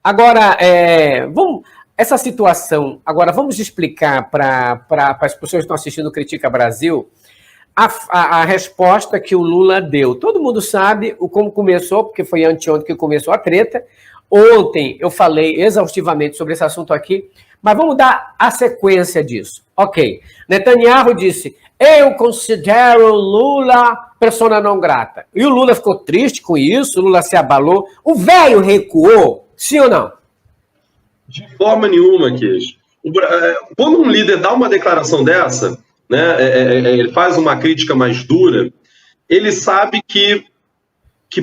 Agora, essa situação, agora vamos explicar para as pessoas que estão assistindo o Critica Brasil a resposta que o Lula deu. Todo mundo sabe como começou, porque foi anteontem que começou a treta. Ontem eu falei exaustivamente sobre esse assunto aqui, mas vamos dar a sequência disso. Ok, Netanyahu disse, eu considero Lula persona não grata. E o Lula ficou triste com isso, o Lula se abalou. O velho recuou, sim ou não? De forma nenhuma, Kish. Quando um líder dá uma declaração dessa, né, ele faz uma crítica mais dura, ele sabe que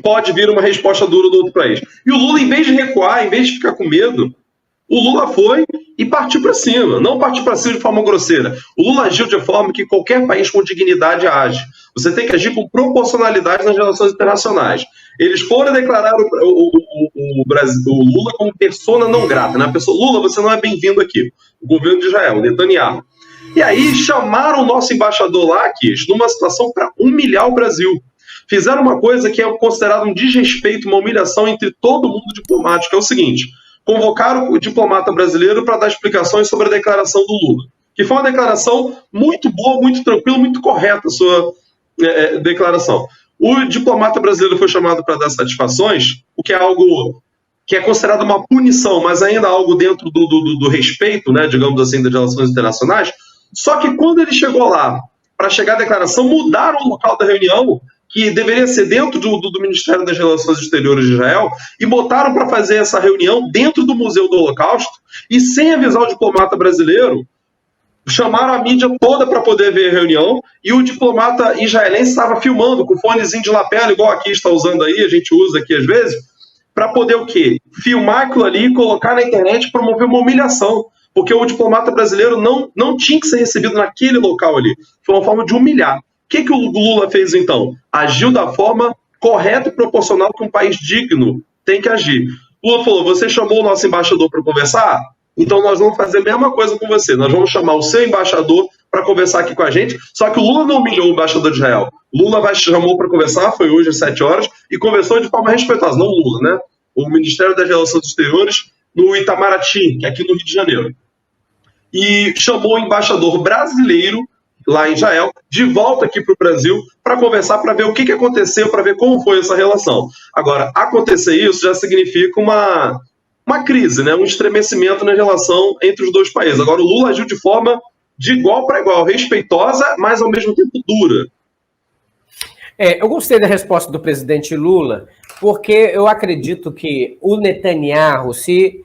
pode vir uma resposta dura do outro país. E o Lula, em vez de recuar, em vez de ficar com medo, o Lula foi e partiu para cima. Não partiu para cima de forma grosseira. O Lula agiu de forma que qualquer país com dignidade age. Você tem que agir com proporcionalidade nas relações internacionais. Eles foram declarar o Lula como persona não grata. Né? Lula, você não é bem-vindo aqui. O governo de Israel, Netanyahu. E aí chamaram o nosso embaixador lá, Kish, numa situação para humilhar o Brasil. Fizeram uma coisa que é considerada um desrespeito, uma humilhação entre todo mundo diplomático, que é o seguinte: convocaram o diplomata brasileiro para dar explicações sobre a declaração do Lula, que foi uma declaração muito boa, muito tranquila, muito correta a sua declaração. O diplomata brasileiro foi chamado para dar satisfações, o que é algo que é considerado uma punição, mas ainda algo dentro do respeito, né, digamos assim, das relações internacionais. Só que quando ele chegou lá, para chegar à declaração, mudaram o local da reunião, que deveria ser dentro do Ministério das Relações Exteriores de Israel, e botaram para fazer essa reunião dentro do Museu do Holocausto, e sem avisar o diplomata brasileiro, chamaram a mídia toda para poder ver a reunião, e o diplomata israelense estava filmando com fonezinho de lapela, igual aqui está usando aí, a gente usa aqui às vezes, para poder o quê? Filmar aquilo ali e colocar na internet e promover uma humilhação, porque o diplomata brasileiro não tinha que ser recebido naquele local ali. Foi uma forma de humilhar. O que o Lula fez, então? Agiu da forma correta e proporcional que um país digno tem que agir. O Lula falou, você chamou o nosso embaixador para conversar? Então nós vamos fazer a mesma coisa com você. Nós vamos chamar o seu embaixador para conversar aqui com a gente. Só que o Lula não humilhou o embaixador de Israel. O Lula chamou para conversar, foi hoje às 7 horas, e conversou de forma respeitosa. Não o Lula, né? O Ministério das Relações Exteriores no Itamaraty, que é aqui no Rio de Janeiro. E chamou o embaixador brasileiro lá em Israel, de volta aqui para o Brasil, para conversar, para ver o que aconteceu, para ver como foi essa relação. Agora, acontecer isso já significa uma crise, né? Um estremecimento na relação entre os dois países. Agora, o Lula agiu de forma de igual para igual, respeitosa, mas ao mesmo tempo dura. Eu gostei da resposta do presidente Lula, porque eu acredito que o Netanyahu se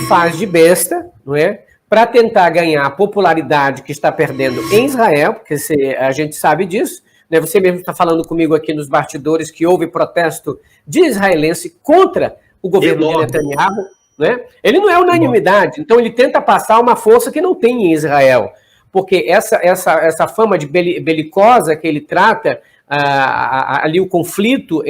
faz de besta, não é? Para tentar ganhar a popularidade que está perdendo em Israel, porque a gente sabe disso, né? Você mesmo está falando comigo aqui nos bastidores que houve protesto de israelense contra o governo de Netanyahu, né? Ele não é unanimidade, então ele tenta passar uma força que não tem em Israel, porque essa fama de belicosa que ele trata, ali o conflito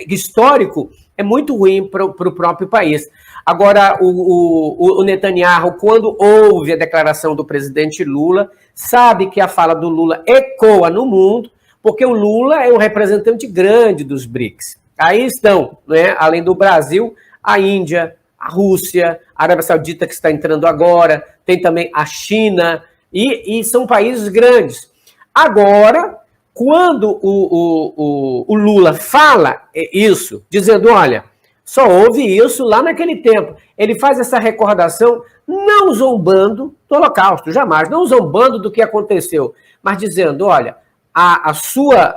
histórico, é muito ruim para o próprio país. Agora, o Netanyahu, quando ouve a declaração do presidente Lula, sabe que a fala do Lula ecoa no mundo, porque o Lula é um representante grande dos BRICS. Aí estão, né, além do Brasil, a Índia, a Rússia, a Arábia Saudita, que está entrando agora, tem também a China, e são países grandes. Agora, quando o Lula fala isso, dizendo, olha, só houve isso lá naquele tempo. Ele faz essa recordação não zombando do Holocausto, jamais, não zombando do que aconteceu, mas dizendo, olha,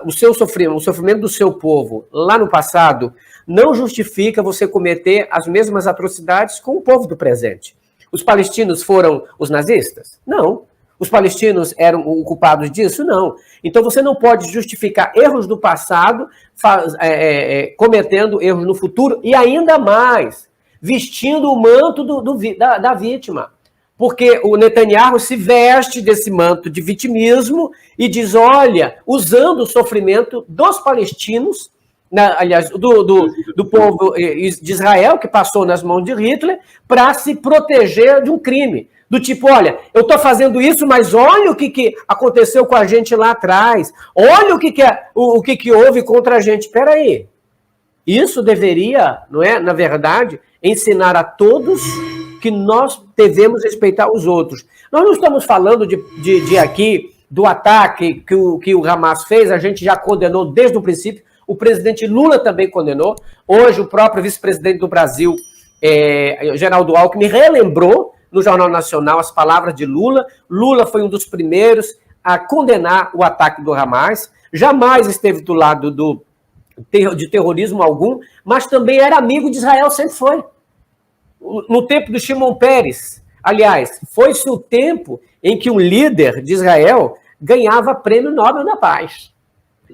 o seu sofrimento, o sofrimento do seu povo lá no passado não justifica você cometer as mesmas atrocidades com o povo do presente. Os palestinos foram os nazistas? Não. Os palestinos eram culpados disso? Não. Então você não pode justificar erros do passado cometendo erros no futuro e ainda mais, vestindo o manto da vítima. Porque o Netanyahu se veste desse manto de vitimismo e diz, olha, usando o sofrimento dos palestinos, aliás, do povo de Israel, que passou nas mãos de Hitler, para se proteger de um crime. Do tipo, olha, eu estou fazendo isso, mas olha o que aconteceu com a gente lá atrás. Olha o que houve contra a gente. Espera aí. Isso deveria, não é, na verdade, ensinar a todos que nós devemos respeitar os outros. Nós não estamos falando de aqui do ataque que o Hamas fez, a gente já condenou desde o princípio, o presidente Lula também condenou, hoje o próprio vice-presidente do Brasil, Geraldo Alckmin, relembrou no Jornal Nacional as palavras de Lula. Lula foi um dos primeiros a condenar o ataque do Hamas, jamais esteve do lado de terrorismo algum, mas também era amigo de Israel, sempre foi. No tempo do Shimon Peres, aliás, foi-se o tempo em que um líder de Israel ganhava prêmio Nobel da Paz.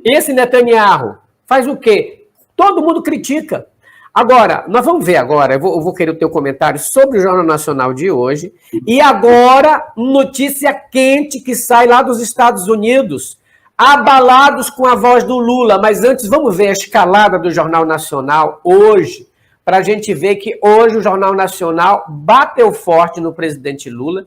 Esse Netanyahu faz o quê? Todo mundo critica. Agora, nós vamos ver agora, eu vou querer o teu comentário sobre o Jornal Nacional de hoje, e agora, notícia quente que sai lá dos Estados Unidos, abalados com a voz do Lula, mas antes vamos ver a escalada do Jornal Nacional hoje, para a gente ver que hoje o Jornal Nacional bateu forte no presidente Lula,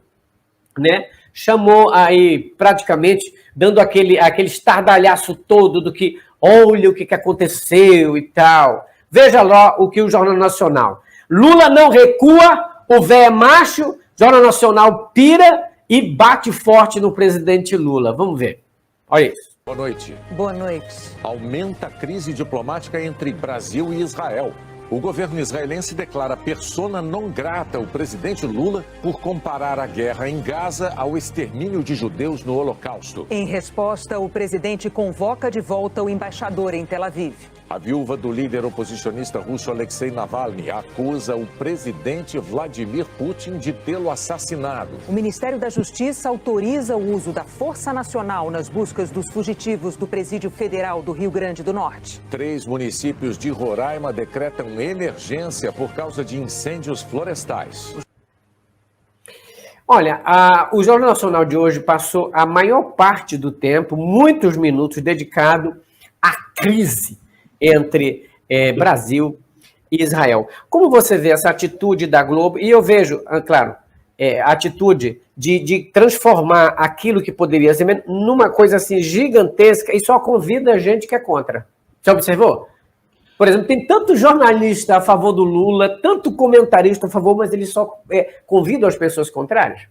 né? Chamou aí praticamente, dando aquele estardalhaço todo do que, olha o que aconteceu e tal. Veja lá o que o Jornal Nacional. Lula não recua, o véio é macho, Jornal Nacional pira e bate forte no presidente Lula. Vamos ver. Olha isso. Boa noite. Boa noite. Aumenta a crise diplomática entre Brasil e Israel. O governo israelense declara persona non grata o presidente Lula por comparar a guerra em Gaza ao extermínio de judeus no Holocausto. Em resposta, o presidente convoca de volta o embaixador em Tel Aviv. A viúva do líder oposicionista russo Alexei Navalny acusa o presidente Vladimir Putin de tê-lo assassinado. O Ministério da Justiça autoriza o uso da Força Nacional nas buscas dos fugitivos do Presídio Federal do Rio Grande do Norte. 3 municípios de Roraima decretam emergência por causa de incêndios florestais. Olha, o Jornal Nacional de hoje passou a maior parte do tempo, muitos minutos, dedicado à crise entre Brasil e Israel. Como você vê essa atitude da Globo? E eu vejo, claro, a atitude de transformar aquilo que poderia ser numa coisa assim gigantesca e só convida a gente que é contra. Você observou? Por exemplo, tem tanto jornalista a favor do Lula, tanto comentarista a favor, mas eles só convidam as pessoas contrárias.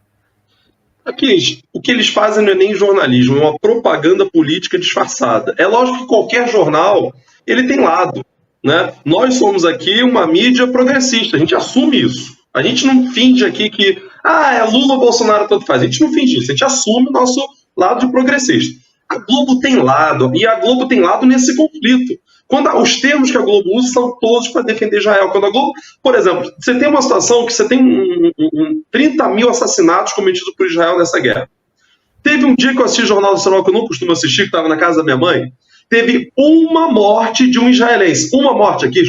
Aqui, o que eles fazem não é nem jornalismo, é uma propaganda política disfarçada. É lógico que qualquer jornal, ele tem lado, né? Nós somos aqui uma mídia progressista, a gente assume isso. A gente não finge aqui que, é Lula ou Bolsonaro, tanto faz. A gente não finge isso, a gente assume o nosso lado de progressista. A Globo tem lado, e a Globo tem lado nesse conflito. Os termos que a Globo usa são todos para defender Israel. Quando a Globo, por exemplo, você tem uma situação que você tem 30 mil assassinatos cometidos por Israel nessa guerra. Teve um dia que eu assisti o Jornal Nacional que eu não costumo assistir, que estava na casa da minha mãe, teve uma morte de um israelense. Uma morte aqui,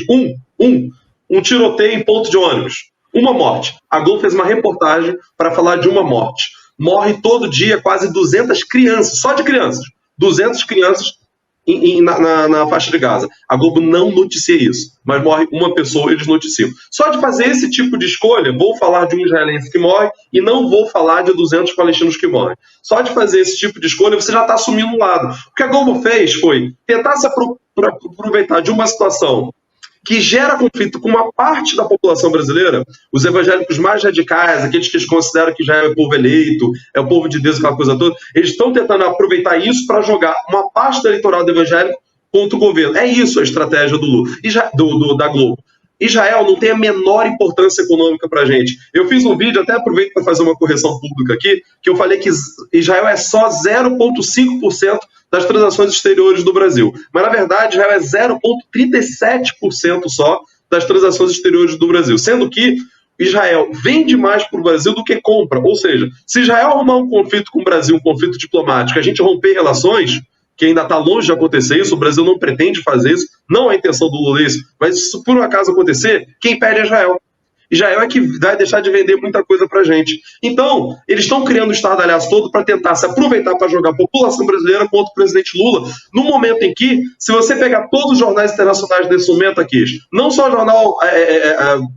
um tiroteio em ponto de ônibus. Uma morte. A Globo fez uma reportagem para falar de uma morte. Morre todo dia quase 200 crianças, só de crianças. 200 crianças na faixa de Gaza. A Globo não noticia isso, mas morre uma pessoa, eles noticiam. Só de fazer esse tipo de escolha, vou falar de um israelense que morre e não vou falar de 200 palestinos que morrem. Só de fazer esse tipo de escolha, você já está assumindo um lado. O que a Globo fez foi tentar se aproveitar de uma situação que gera conflito com uma parte da população brasileira, os evangélicos mais radicais, aqueles que eles consideram que já é o povo eleito, é o povo de Deus, aquela coisa toda, eles estão tentando aproveitar isso para jogar uma parte do eleitorado evangélico contra o governo. É isso a estratégia do Lula, da Globo. Israel não tem a menor importância econômica para a gente. Eu fiz um vídeo, até aproveito para fazer uma correção pública aqui, que eu falei que Israel é só 0,5% das transações exteriores do Brasil. Mas, na verdade, Israel é 0,37% só das transações exteriores do Brasil. Sendo que Israel vende mais para o Brasil do que compra. Ou seja, se Israel arrumar um conflito com o Brasil, um conflito diplomático, a gente romper relações, que ainda está longe de acontecer isso, o Brasil não pretende fazer isso, não é a intenção do Lula isso, mas se por um acaso acontecer, quem perde é Israel. Israel é que vai deixar de vender muita coisa pra gente. Então, eles estão criando o estardalhaço todo para tentar se aproveitar para jogar a população brasileira contra o presidente Lula, no momento em que, se você pegar todos os jornais internacionais desse momento aqui, não só o jornal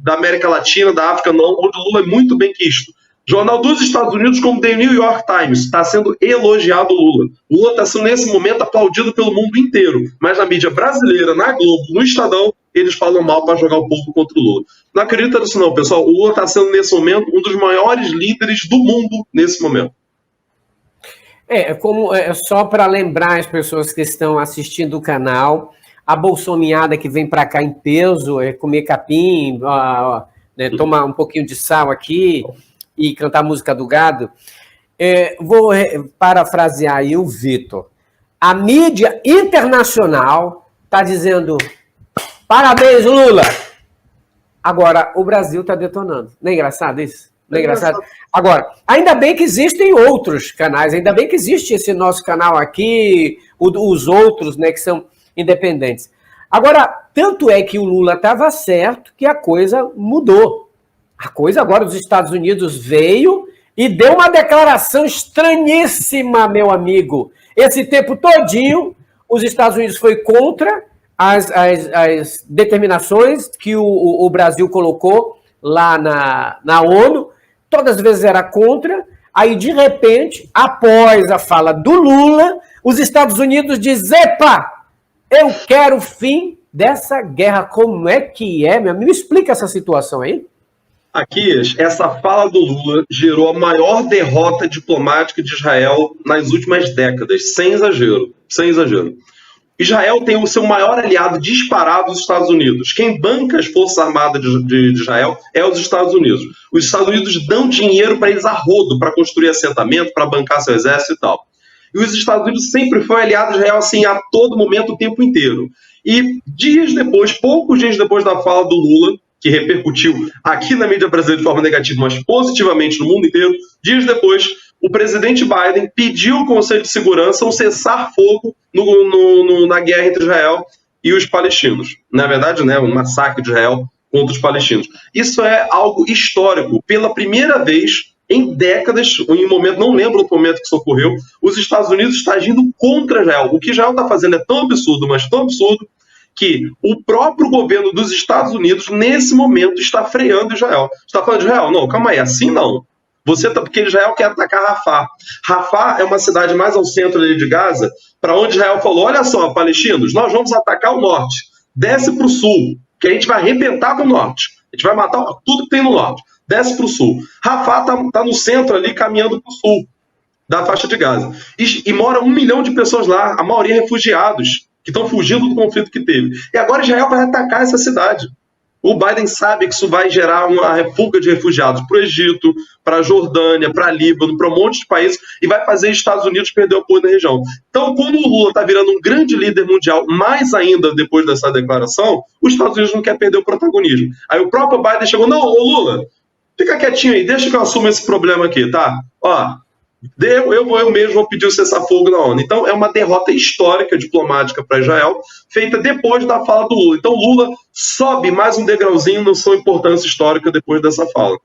da América Latina, da África, não, onde o Lula é muito bem quisto, Jornal dos Estados Unidos, como The New York Times, está sendo elogiado o Lula. O Lula está sendo, nesse momento, aplaudido pelo mundo inteiro. Mas na mídia brasileira, na Globo, no Estadão, eles falam mal para jogar o povo contra o Lula. Não acredita nisso não, pessoal. O Lula está sendo, nesse momento, um dos maiores líderes do mundo nesse momento. Só para lembrar as pessoas que estão assistindo o canal, a bolsonhada que vem para cá em peso, comer capim, né, tomar um pouquinho de sal aqui e cantar a música do gado. Vou parafrasear aí o Vitor. A mídia internacional está dizendo parabéns, Lula. Agora, o Brasil está detonando. Não é engraçado isso? Não é engraçado? Agora, ainda bem que existem outros canais, ainda bem que existe esse nosso canal aqui, os outros, né, que são independentes. Agora, tanto é que o Lula estava certo que a coisa mudou. A coisa agora dos Estados Unidos veio e deu uma declaração estranhíssima, meu amigo. Esse tempo todinho, os Estados Unidos foi contra as determinações que o Brasil colocou lá na ONU, todas as vezes era contra, aí de repente, após a fala do Lula, os Estados Unidos dizem, epa, eu quero o fim dessa guerra. Como é que é, meu amigo? Me explica essa situação aí. Aqui, essa fala do Lula gerou a maior derrota diplomática de Israel nas últimas décadas, sem exagero, sem exagero. Israel tem o seu maior aliado disparado, os Estados Unidos. Quem banca as Forças Armadas de Israel é os Estados Unidos. Os Estados Unidos dão dinheiro para eles a rodo, para construir assentamento, para bancar seu exército e tal. E os Estados Unidos sempre foi aliado de Israel assim, a todo momento, o tempo inteiro. E dias depois, poucos dias depois da fala do Lula, que repercutiu aqui na mídia brasileira de forma negativa, mas positivamente no mundo inteiro, dias depois, o presidente Biden pediu ao Conselho de Segurança um cessar-fogo na guerra entre Israel e os palestinos. Na verdade, né, um massacre de Israel contra os palestinos. Isso é algo histórico. Pela primeira vez em décadas, em um momento, não lembro do momento que isso ocorreu, os Estados Unidos estão agindo contra Israel. O que Israel está fazendo é tão absurdo, mas tão absurdo, que o próprio governo dos Estados Unidos, nesse momento, está freando Israel. Está falando de Israel? Não, calma aí, assim não. Porque Israel quer atacar Rafah. Rafah é uma cidade mais ao centro ali de Gaza, para onde Israel falou, olha só, palestinos, nós vamos atacar o norte. Desce para o sul, que a gente vai arrebentar com o norte. A gente vai matar tudo que tem no norte. Desce para o sul. Rafah está no centro ali, caminhando para o sul da faixa de Gaza. E mora 1 milhão de pessoas lá, a maioria refugiados, que estão fugindo do conflito que teve. E agora Israel vai atacar essa cidade. O Biden sabe que isso vai gerar uma fuga de refugiados para o Egito, para a Jordânia, para Líbano, para um monte de países, e vai fazer os Estados Unidos perder o apoio na região. Então, como o Lula está virando um grande líder mundial, mais ainda depois dessa declaração, os Estados Unidos não querem perder o protagonismo. Aí o próprio Biden chegou, não, ô Lula, fica quietinho aí, deixa que eu assumo esse problema aqui, tá? Ó, eu mesmo vou pedir o cessar-fogo na ONU. Então, é uma derrota histórica diplomática para Israel, feita depois da fala do Lula. Então, Lula sobe mais um degrauzinho na sua importância histórica depois dessa fala.